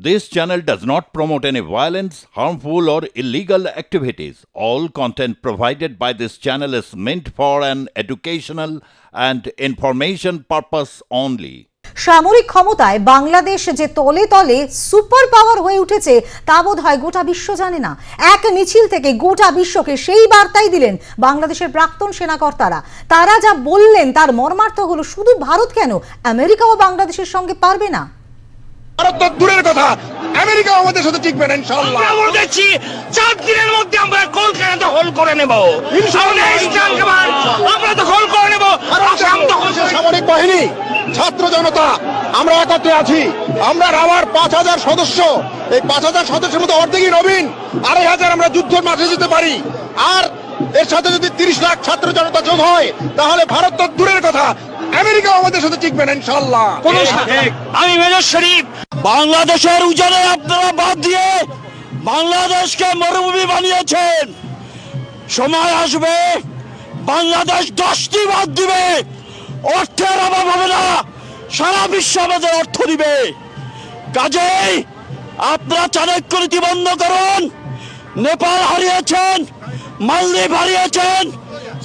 This channel does not promote any violence, harmful, or illegal activities. All content provided by this channel is meant for an educational and information purpose only. সামরিক ক্ষমতায় বাংলাদেশ যে তলে তলে super power হয়ে উঠেছে তা বোধহয় গোটা বিশ্ব জানে না। এক মিছিল থেকে গোটা বিশ্বকে সেই বার্তাই দিলেন বাংলাদেশের প্রাক্তন সেনাকর্তারা। তারা যা বললেন তার মর্মার্থ হলো শুধু ভারত কেন, আমেরিকাও বাংলাদেশের সঙ্গে পারবে না। ভারত তো দূরের কথা, আমেরিকাও আমাদের সাথে টিকবে না ইনশাআল্লাহ। আমরা বলতেছি 4 দিনের মধ্যে আমরা কলকাতা দখল করে নেব ইনশাআল্লাহ। আমরা দখল করে নেব। সামরিক বাহিনী, ছাত্র জনতা আমরা একত্রে আছি। আমরা রাওয়ার 5000 সদস্য, এই 5000 সদস্যের মধ্যে অর্ধেকই নবীন, 2500 আমরা যুদ্ধের মাঠে যেতে পারি। আর এর সাথে যদি 30 লাখ ছাত্র জনতা যোগ হয় তাহলে ভারত তো দূরের কথা, আমেরিকাও আমাদের সাথে টিকবে না ইনশাআল্লাহ। আমি মেজর শরীফ, বাংলাদেশের উজানে আপনারা বাদ দিয়ে বাংলাদেশকে মরুভূমি বানিয়েছেন। সময় আসবে বাংলাদেশ 10টি বাদ দিবে, অর্থের অভাব হবে না, সারা বিশ্ব আমাদের অর্থ দিবে। কাজেই আপনারা চাণক্য নীতি বন্ধ করুন। নেপাল হারিয়েছেন, মালদ্বীপ হারিয়েছেন,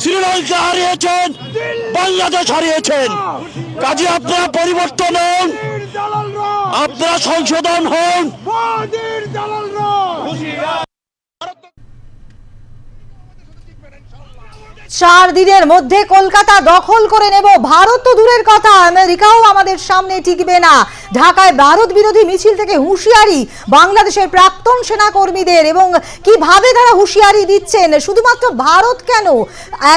শ্রীলঙ্কা হারিয়েছেন, বাংলাদেশ হারিয়েছেন। কাজে আপনারা পরিবর্তন হন, আপনারা সংশোধন হন। 4 দিনের মধ্যে কলকাতা দখল করে নেব, ভারত তো দূরের কথা, আমেরিকাও আমাদের সামনে টিকবে না। ঢাকায় ভারত বিরোধী মিছিল থেকে হুঁশিয়ারি বাংলাদেশের প্রাক্তন সেনাকর্মীদের, এবং কিভাবে তারা হুঁশিয়ারি দিচ্ছেন শুধুমাত্র ভারত কেন,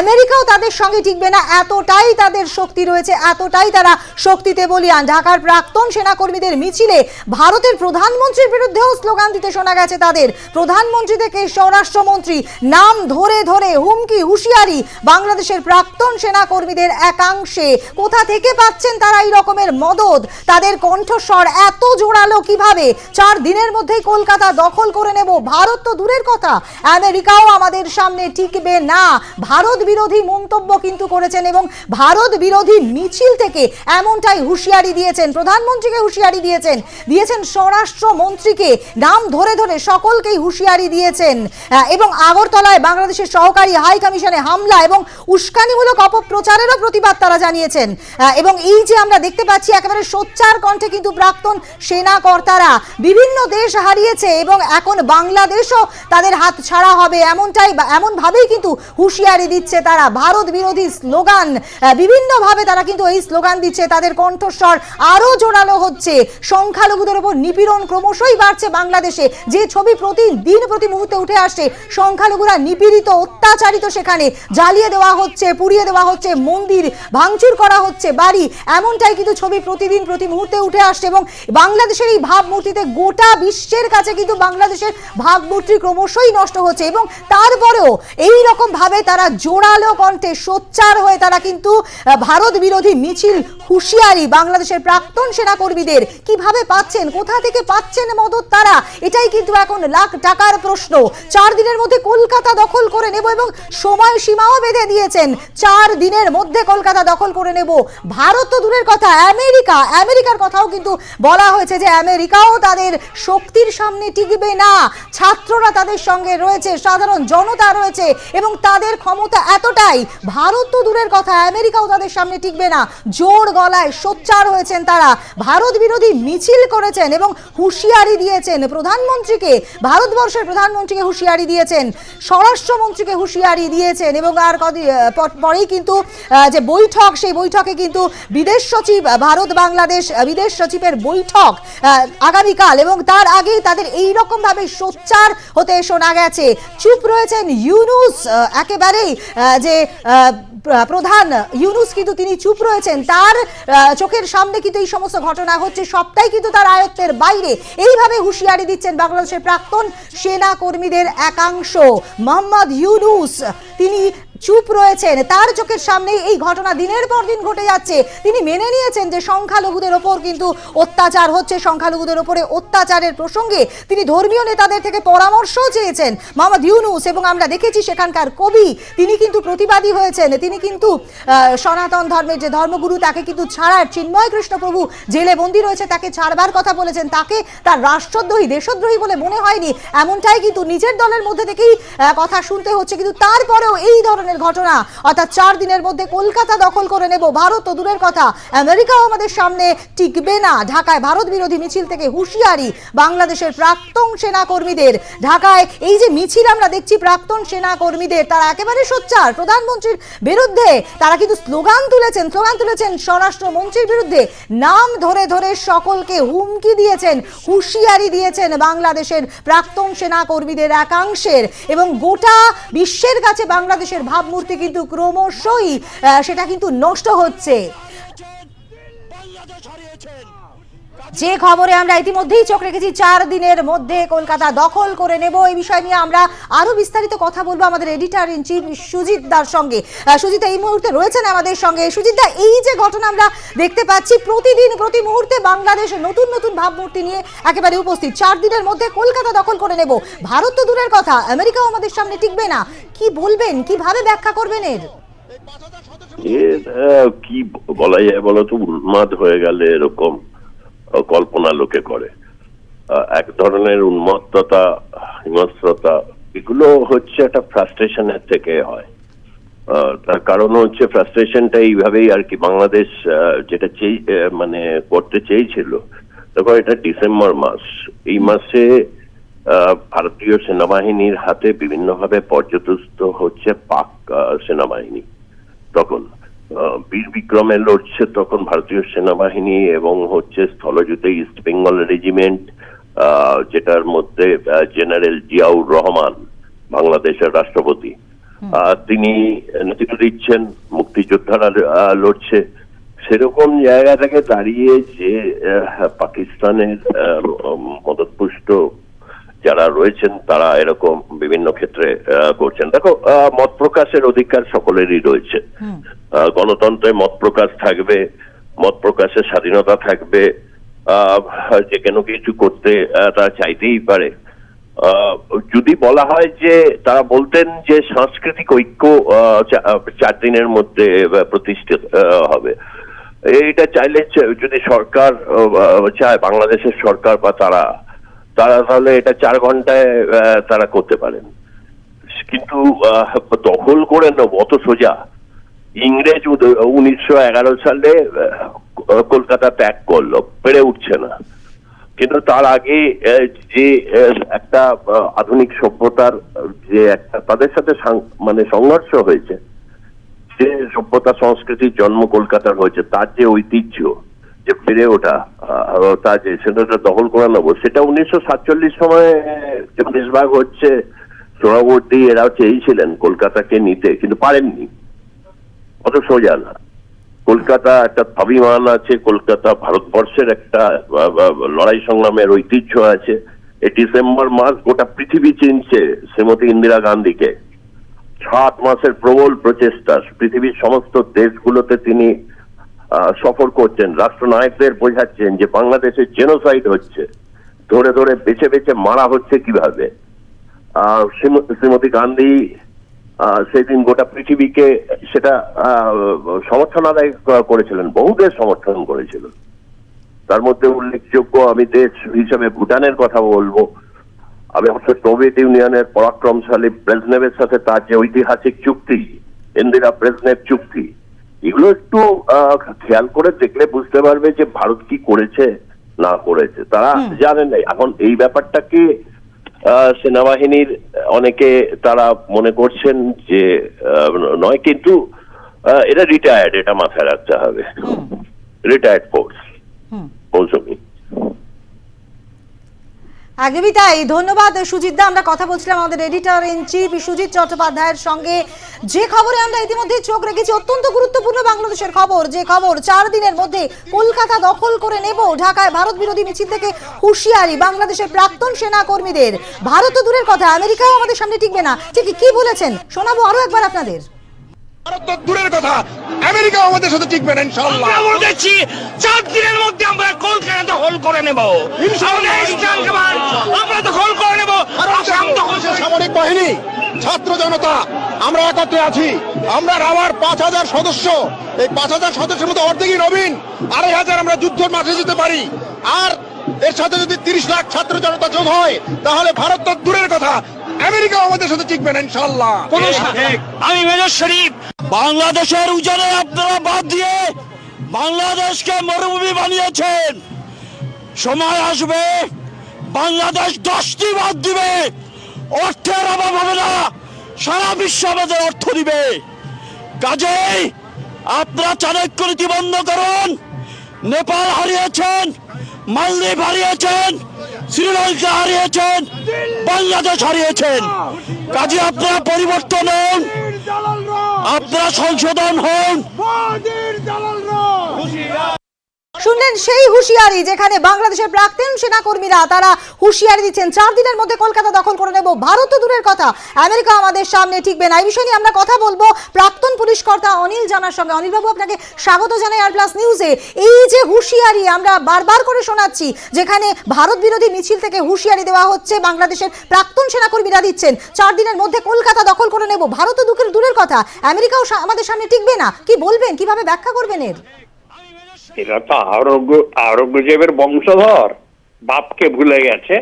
আমেরিকাও তাদের সঙ্গে টিকবে না। এতটাই তাদের শক্তি রয়েছে, এতটাই তারা শক্তিতে বলিয়ান। ঢাকার প্রাক্তন সেনাকর্মীদের মিছিলে ভারতের প্রধানমন্ত্রীর বিরুদ্ধেও স্লোগান দিতে শোনা গেছে তাদের। প্রধানমন্ত্রী থেকে স্বরাষ্ট্রমন্ত্রী নাম ধরে ধরে হুমকি হুঁশিয়ারি বাংলাদেশের প্রাক্তন সেনাকর্মীদের একাংশে। কোথা থেকে পাচ্ছেন তারা এই রকমের মদদ? তাদের কণ্ঠস্বর এত জোরালো কিভাবে? 4 দিনের মধ্যেই কলকাতা দখল করে নেব, ভারত তো দূরের কথা, আমেরিকাও আমাদের সামনে টিকবে না, ভারত বিরোধী মন্তব্য কিন্তু করেছেন এবং ভারত বিরোধী মিছিল থেকে এমনটাই হুঁশিয়ারি দিয়েছেন। প্রধানমন্ত্রীকে হুঁশিয়ারি দিয়েছেন, স্বরাষ্ট্রমন্ত্রীকে নাম ধরে ধরে সকলকেই হুঁশিয়ারি দিয়েছেন। এবং আগরতলায় বাংলাদেশের সহকারী হাই কমিশনে হামলা এবং উস্কানিমূলক অপপ্রচারেরও প্রতিবাদ তারা জানিয়েছেন। এবং এই যে আমরা দেখতে পাচ্ছি একেবারে সোচ্চার কণ্ঠে কিন্তু প্রাক্তন সেনাকর্তারা বিভিন্ন দেশ হারিয়েছে এবং এখন বাংলাদেশও তাদের হাত ছাড়া হবে, এমনভাবেই কিন্তু হুঁশিয়ারি দিচ্ছে তারা। ভারত বিরোধী স্লোগান বিভিন্নভাবে তারা কিন্তু এই স্লোগান দিচ্ছে, তাদের কণ্ঠস্বর আরো জোরালো হচ্ছে। সংখ্যালঘুদের উপর নিপীড়ন ক্রমশই বাড়ছে বাংলাদেশে, যে ছবি প্রতিদিন প্রতি মুহূর্তে উঠে আসছে, সংখ্যালঘুরা নিপীড়িত, অত্যাচারিত, সেখানে জ্বালিয়ে দেওয়া হচ্ছে, পুড়িয়ে দেওয়া হচ্ছে, মন্দির ভাঙচুর করা হচ্ছে, বাড়ি, এমনটাই কিন্তু ছবি প্রতিদিন প্রতি মুহূর্তে উঠে আসছে। এবং বাংলাদেশের এই ভাবমূর্তিতে গোটা বিশ্বের কাছে কিন্তু বাংলাদেশের ভাবমূর্তি ক্রমশই নষ্ট হচ্ছে। এবং তারপরেও এই রকম ভাবে তারা জোরালো কণ্ঠে সোচ্চার হয়ে তারা কিন্তু ভারত বিরোধী মিছিল হুঁশিয়ারি বাংলাদেশের প্রাক্তন সেনাকর্মীদের। কিভাবে পাচ্ছেন, কোথা থেকে পাচ্ছেন মদত তারা, এটাই কিন্তু এখন লাখ টাকার প্রশ্ন। 4 দিনের মধ্যে কলকাতা দখল করে নেব এবং সময় সীমাও বেঁধে দিয়েছেন, 4 দিনের মধ্যে কলকাতা দখল করে নেব। ভারত তো দূরের কথা, আমেরিকার কথাও কিন্তু বলা হয়েছে যে আমেরিকাও তাদের শক্তির সামনে টিকবে না। ছাত্ররা তাদের সঙ্গে রয়েছে, সাধারণ জনতা রয়েছে এবং তাদের ক্ষমতা এতটাই, ভারত তো দূরের কথা, আমেরিকাও তাদের সামনে টিকবে না। জোর গলায় সোচ্চার হয়েছেন তারা, ভারত বিরোধী মিছিল করেছেন এবং হুঁশিয়ারি দিয়েছেন প্রধানমন্ত্রীকে, ভারতবর্ষের প্রধানমন্ত্রীকে হুঁশিয়ারি দিয়েছেন, স্বরাষ্ট্রমন্ত্রীকে হুঁশিয়ারি দিয়েছেন। এবং আর পরেই কিন্তু যে বৈঠক, সেই বৈঠকে কিন্তু বিদেশ সচিব, ভারত বাংলাদেশ বিদেশ সচিবের বৈঠক আগামীকাল, এবং তার আগেই তাদের এই রকম ভাবে সোচ্চার হতে শোনা গেছে। চুপ রয়েছেন ইউনূস, একেবারেই যে প্রধান ইউনূস কিন্তু তিনি চুপ রয়েছেন, তার চোখের সামনে কিন্তু এই সমস্ত ঘটনা হচ্ছে, সবটাই কিন্তু তার আয়ত্তের বাইরে। এইভাবে হুঁশিয়ারি দিচ্ছেন বাংলাদেশের প্রাক্তন সেনাকর্মীদের একাংশ। মোহাম্মদ ইউনূস তিনি চুপ রয়েছেন, তার চোখের সামনে এই ঘটনা দিনের পর দিন ঘটে যাচ্ছে। তিনি মেনে নিয়েছেন যে সংখ্যালঘুদের ওপর কিন্তু অত্যাচার হচ্ছে, সংখ্যালঘুদের ওপরে অত্যাচারের প্রসঙ্গে তিনি ধর্মীয় নেতাদের থেকে পরামর্শও চেয়েছেন। মোহাম্মদ ইউনূস এবং আমরা দেখেছি সেখানকার কবি তিনি কিন্তু প্রতিবাদী হয়েছেন, তিনি কিন্তু সনাতন ধর্মের যে ধর্মগুরু তাকে কিন্তু ছাড়ার, চিন্ময় কৃষ্ণ প্রভু জেলে বন্দী রয়েছে তাকে ছাড়বার কথা বলেছেন, তাকে তার রাষ্ট্রদ্রোহী দেশদ্রোহী বলে মনে হয়নি, এমনটাই কিন্তু নিজের দলের মধ্যে থেকেই কথা শুনতে হচ্ছে। কিন্তু তারপরেও এই ধরনের ঘটনা, অর্থাৎ 4 দিনের মধ্যে কলকাতা দখল করে নেব, ভারত তো দূরের কথা আমেরিকাও আমাদের সামনে টিকবে না, ঢাকায় ভারত বিরোধী মিছিল থেকে হুঁশিয়ারি বাংলাদেশের প্রাক্তন সেনাকর্মীদের। ঢাকায় এই যে মিছিল আমরা দেখছি প্রাক্তন সেনাকর্মীদের, তারা একেবারে সোচ্চার প্রধানমন্ত্রীর বিরুদ্ধে, তারা কিন্তু স্লোগান তুলেছেন স্বরাষ্ট্রমন্ত্রীর বিরুদ্ধে, নাম ধরে ধরে সকলকে হুমকি দিয়েছেন, হুঁশিয়ারি দিয়েছেন বাংলাদেশের প্রাক্তন সেনাকর্মীদের একাংশের। এবং গোটা বিশ্বের কাছে বাংলাদেশের ভাবমূর্তি কিন্তু ক্রমশই সেটা কিন্তু নষ্ট হচ্ছে। যে খবরে আমরা ইতিমধ্যেই চোখ রেখেছি, 4 দিনের মধ্যে কলকাতা দখল করে নেব, এই বিষয় নিয়ে আমরা আরো বিস্তারিত কথা বলবো আমাদের এডিটর ইন চিফ সুজিত দার সঙ্গে। সুজিত এই মুহূর্তে রয়েছেন আমাদের সঙ্গে। সুজিত দা, এই যে ঘটনা আমরা দেখতে পাচ্ছি প্রতিদিন প্রতি মুহূর্তে বাংলাদেশ নতুন নতুন ভাবমূর্তি নিয়ে একেবারে উপস্থিত, 4 দিনের মধ্যে কলকাতা দখল করে নেব, ভারত তো দূরের কথা আমেরিকাও আমাদের সামনে টিকবে না, কি বলবেন, কিভাবে ব্যাখ্যা করবেন এর? কি বলা যায় বলো তো, উন্মাদ হয়ে গেলে এরকম কল্পনা লোকে করে। এক ধরনের উন্মত্ততা, হিংস্রতা, এগুলো হচ্ছে একটা ফ্রাস্ট্রেশনের থেকে হয়। তার কারণ হচ্ছে ফ্রাস্ট্রেশনটা এইভাবেই আর কি বাংলাদেশ যেটা মানে করতে চেয়েছিল। দেখো, এটা ডিসেম্বর মাস, এই মাসে ভারতীয় সেনাবাহিনীর হাতে বিভিন্নভাবে পর্যদস্ত হচ্ছে পাক সেনাবাহিনী। তখন বীর বিক্রমে লড়ছে তখন ভারতীয় সেনাবাহিনী এবং হচ্ছে স্থলযুদ্ধে ইস্ট বেঙ্গল রেজিমেন্ট, যেটার মধ্যে জেনারেল জিয়াউর রহমান বাংলাদেশের রাষ্ট্রপতি, তিনি নেতৃত্ব দিচ্ছেন, মুক্তিযোদ্ধারা লড়ছে। সেরকম জায়গা থেকে দাঁড়িয়ে যে পাকিস্তানের মদতপুষ্ট যারা রয়েছেন তারা এরকম বিভিন্ন ক্ষেত্রে করছেন। দেখো, মত প্রকাশের অধিকার সকলেরই রয়েছে, গণতন্ত্রে মত প্রকাশ থাকবে, মত প্রকাশের স্বাধীনতা থাকবে, যে কোনো কিছু করতে তারা চাইতেই পারে। যদি বলা হয় যে তারা বলতেন যে সাংস্কৃতিক ঐক্য 4 দিনের মধ্যে প্রতিষ্ঠিত হবে, এইটা চাইলে যদি সরকার চায়, বাংলাদেশের সরকার বা তারা তাহলে এটা 4 ঘন্টায় তারা করতে পারেন। কিন্তু দখল করে নেব অত সোজা, ইংরেজ 1911 সালে কলকাতা ত্যাগ করলো, পেরে উঠছে না। কিন্তু তার আগে যে একটা আধুনিক সভ্যতার যে একটা তাদের সাথে মানে সংঘর্ষ হয়েছে, যে সভ্যতা সংস্কৃতির জন্ম কলকাতার হয়েছে, তার যে ঐতিহ্য, যে ফিরে ওঠা, তা যে সেটা দখল করে নেবো, সেটা 1947 সময় দেশভাগ হচ্ছে, সোহরাওয়ার্দী এরাও চেয়েছিলেন কলকাতাকে নিতে, কিন্তু পারেননি। অত সোজা না। কলকাতা একটা স্বাভিমান আছে, কলকাতা ভারতবর্ষের একটা লড়াই সংগ্রামের ঐতিহ্য আছে। এই ডিসেম্বর মাস গোটা পৃথিবী চিনছে শ্রীমতী ইন্দিরা গান্ধীকে। 7 মাসের প্রবল প্রচেষ্টা, পৃথিবীর সমস্ত দেশগুলোতে তিনি সফর করছেন, রাষ্ট্রনায়কদের বোঝাচ্ছেন যে বাংলাদেশে জেনোসাইড হচ্ছে, ধরে ধরে বেছে বেছে মারা হচ্ছে কিভাবে। শ্রীমতী গান্ধী সেদিন গোটা পৃথিবীকে সেটা সমর্থন আদায় করেছিলেন, বহু দেশ সমর্থন করেছিল। তার মধ্যে উল্লেখযোগ্য আমি দেশ হিসেবে ভুটানের কথা বলবো। আমি অবশ্য সোভিয়েত ইউনিয়নের পরাক্রমশালী ব্রেজনেভের সাথে তার যে ঐতিহাসিক চুক্তি, ইন্দিরা ব্রেজনেভ চুক্তি, এগুলো একটু খেয়াল করে দেখলে বুঝতে পারবে যে ভারত কি করেছে না করেছে তারা জানেন না। এখন এই ব্যাপারটাকে সেনাবাহিনীর অনেকে তারা মনে করছেন যে নয়, কিন্তু এটা রিটায়ার্ড, এটা মাথায় রাখতে হবে, রিটায়ার্ড ফোর্স মৌসুমী। একদমই তাই। ধন্যবাদ সুজিত দা। আমরা কথা বলছিলাম আমাদের এডিটর ইন চিফ সুজিত চট্টোপাধ্যায়ের সঙ্গে। যে খবরে আমরা ইতিমধ্যে চোখ রেখেছি, অত্যন্ত গুরুত্বপূর্ণ বাংলাদেশের খবর, যে খবর 4 দিনের মধ্যে কলকাতা দখল করে নেব, ঢাকায় ভারত বিরোধী মিছিল থেকে হুঁশিয়ারি বাংলাদেশের প্রাক্তন সেনা কর্মীদের। ভারত দূরের কথা, আমেরিকাও আমাদের সামনে টিকবে না, ঠিক কি বলেছেন শোনাবো আরো একবার আপনাদের। ভারত তো দূরের কথা, আমেরিকাও আমাদের সাথে টিকবে না ইনশাআল্লাহ। আমরা বলেছি 4 দিনের মধ্যে আমরা কলকাতা দখল করে নেব। আমাদের ইস্টার্ন কমান্ড আমরা দখল করে নেব। আসাম দখল করে সামরিক বাহিনী, ছাত্র জনতা, আমরা একত্রে আছি। আমরা রাওয়ার 5,000 সদস্য, এই 5,000 সদস্যের মধ্যে অর্ধেকই নবীন, 2,500 আমরা যুদ্ধের মাঠে যেতে পারি। আর এর সাথে যদি 30 লাখ ছাত্র জনতা যোগ হয়, তাহলে ভারত তো দূরের কথা, আমেরিকাও আমাদের সাথে টিকবে না ইনশাআল্লাহ। আমি মেজর শরীফ। বাংলাদেশের উজানে আপনারা বাদ দিয়ে বাংলাদেশকে মরুভূমি বানিয়েছেন। সময় আসবে বাংলাদেশ 10টি বাদ দিবে, অর্থের অভাব হবে না, সারা বিশ্ব আমাদের অর্থ দিবে। কাজেই আপনারা চাণক্য নীতি বন্ধ করুন। নেপাল হারিয়েছেন, মালদ্বীপ হারিয়েছেন, শ্রীলঙ্কা হারিয়েছেন, বাংলাদেশ হারিয়েছেন। কাজে আপনারা পরিবর্তন হন, আপনারা সংশোধন হন। শুনলেন সেই হুঁশিয়ারি, যেখানে বাংলাদেশের প্রাক্তন সেনাকর্মীরা তারা হুঁশিয়ারি দিচ্ছেন 4 দিনের মধ্যে কলকাতা দখল করে নেব। ভারত তো দূরের কথা, আমেরিকা আমাদের সামনে টিকবে না। এই বিষয় নিয়ে আমরা কথা বলবো প্রাক্তন পুলিশ কর্তা অনিল জানার সঙ্গে। অনিল বাবু, আপনাকে স্বাগত জানাই আর প্লাস নিউজে। এই যে হুঁশিয়ারি আমরা বারবার করে শোনাচ্ছি, যেখানে ভারত বিরোধী মিছিল থেকে হুঁশিয়ারি দেওয়া হচ্ছে, বাংলাদেশের প্রাক্তন সেনাকর্মীরা দিচ্ছেন 4 দিনের মধ্যে কলকাতা দখল করে নেব, ভারত তো দূরের কথা, আমেরিকাও আমাদের সামনে টিকবে না। কি বলবেন, কিভাবে ব্যাখ্যা করবেন এর? এরা তো আওরঙ্গজেবের বংশধর, বাপকে ভুলে গেছে।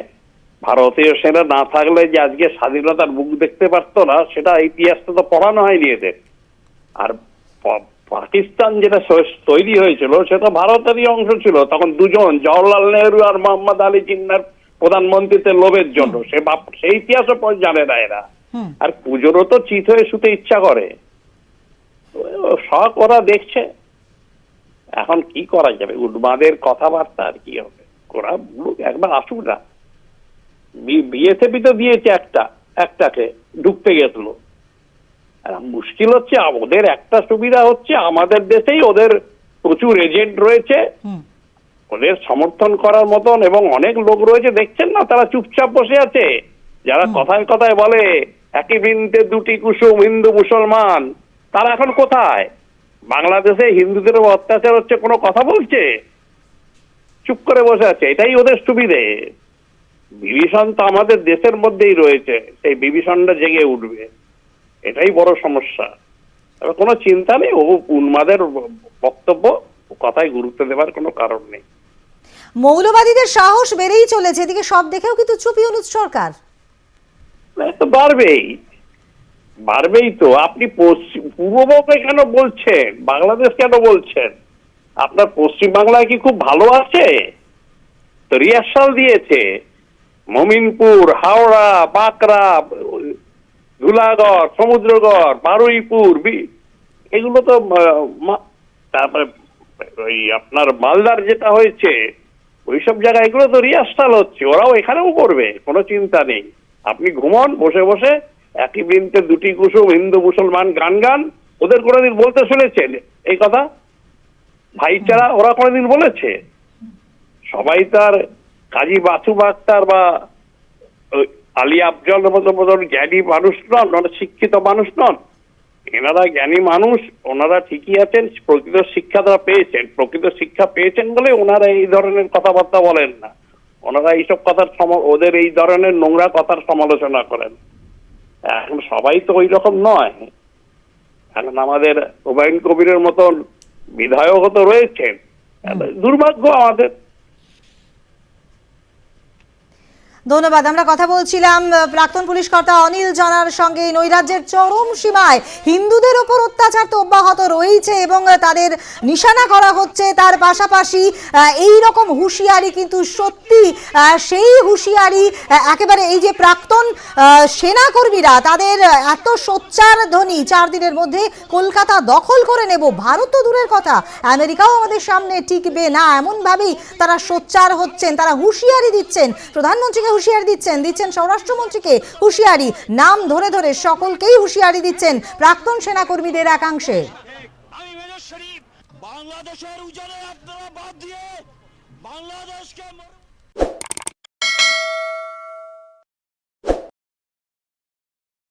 ভারতীয় সেনা না থাকলে যে আজকে স্বাধীনতার মুখ দেখতে পারতো না, সেটা ইতিহাসটা তো পড়ানো হয়নি এদের। আর পাকিস্তান যেটা তৈরি হয়েছিল সেটা ভারতেরই অংশ ছিল। তখন দুজন, জওহরলাল নেহরু আর মোহাম্মদ আলী জিন্নার প্রধানমন্ত্রীতে লোভের জন্য। সেই ইতিহাসও জানে না এরা। আর পুজোরও তো চিত হয়ে শুতে ইচ্ছা করে, শখ ওরা দেখছে। এখন কি করা যাবে, উন্মাদের কথাবার্তা আর কি হবে। ওরা একবার আসুক না। বিএসএফ তো দিয়েছে একটাকে ঢুকতে গেছিল। মুশকিল হচ্ছে, ওদের একটা সুবিধা হচ্ছে আমাদের দেশেই ওদের প্রচুর এজেন্ট রয়েছে, ওদের সমর্থন করার মতন এবং অনেক লোক রয়েছে। দেখছেন না, তারা চুপচাপ বসে আছে। যারা কথায় কথায় বলে একই বৃন্তে দুটি কুসুম, হিন্দু মুসলমান, তারা এখন কোথায়? বাংলাদেশে হিন্দুদের অত্যাচার হচ্ছে, কোনো কথা বলছে? চুপ করে বসে আছে। এটাই ওদের সুবিধে। বিভীষণ তো আমাদের দেশের মধ্যেই রয়েছে, সেই বিভীষণটা জেগে উঠবে, এটাই বড় সমস্যা। তবে কোনো চিন্তা নেই, ও উন্মাদের বক্তব্য, কথায় গুরুত্ব দেওয়ার কোনো কারণ নেই। মৌলবাদীদের সাহস বেড়েই চলেছে, এদিকে সব দেখেও কিন্তু চুপ ইউনূস সরকার। তো বাড়বেই তো। আপনি পূর্ববঙ্গে কেন বলছেন, বাংলাদেশ কেন বলছেন? আপনার পশ্চিম বাংলায় কি খুব ভালো আছে? তো রিহার্সাল দিয়েছে মমিনপুর, হাওড়া, বাঁকড়া, ধুলাগড়, সমুদ্রগড়, বারুইপুর, এগুলো তো। তারপরে ওই আপনার মালদার যেটা হয়েছে, ওইসব জায়গায় এগুলো তো রিহার্সাল হচ্ছে। ওরাও এখানেও করবে, কোনো চিন্তা নেই। আপনি ঘুমন বসে বসে, একই বৃন্তে দুটি কুসুম, হিন্দু মুসলমান গান। ওদের কোনোদিন বলতে শুনেছেন এই কথা? ভাইচারা ওরা কোনোদিন বলেছে? সবাই তার কাজী বাসু আক্তার বা আলী আফজল মতন জ্ঞানী মানুষ নন, শিক্ষিত মানুষ নন। এনারা জ্ঞানী মানুষ, ওনারা ঠিকই আছেন। প্রকৃত শিক্ষা তারা পেয়েছেন, প্রকৃত শিক্ষা পেয়েছেন বলে ওনারা এই ধরনের কথাবার্তা বলেন না। ওনারা এইসব কথার ওদের এই ধরনের নোংরা কথার সমালোচনা করেন। এখন সবাই তো ওই রকম নয়। এখন আমাদের হুমায়ুন কবিরের মতন বিধায়ক তো রয়েছেন, দুর্ভাগ্য আমাদের। ধন্যবাদ। আমরা কথা বলছিলাম প্রাক্তন পুলিশ কর্তা অনিল জানার সঙ্গে। নৈরাজ্যের চরম সীমায়, হিন্দুদের ওপর অত্যাচার তো অব্যাহত রয়েছে এবং তাদের নিশানা করা হচ্ছে। তার পাশাপাশি এই রকম হুঁশিয়ারি কিন্তু সত্যি সেই হুঁশিয়ারি একেবারে এই যে প্রাক্তন সেনাকর্মীরা তাদের এত সোচ্চার ধ্বনি, 4 দিনের মধ্যে কলকাতা দখল করে নেব, ভারত তো দূরের কথা, আমেরিকাও আমাদের সামনে টিকবে না, এমনভাবেই তারা সোচ্চার হচ্ছেন। তারা হুঁশিয়ারি দিচ্ছেন, প্রধানমন্ত্রীকে হুঁশিয়ারি দিচ্ছেন স্বরাষ্ট্রমন্ত্রীকে হুঁশিয়ারি, নাম ধরে ধরে সকলকেই হুঁশিয়ারি দিচ্ছেন প্রাক্তন সেনাকর্মীদের একাংশে। আমি মেজর শরীফ। বাংলাদেশের উজানে আপনারা বাদ দিয়ে বাংলাদেশকে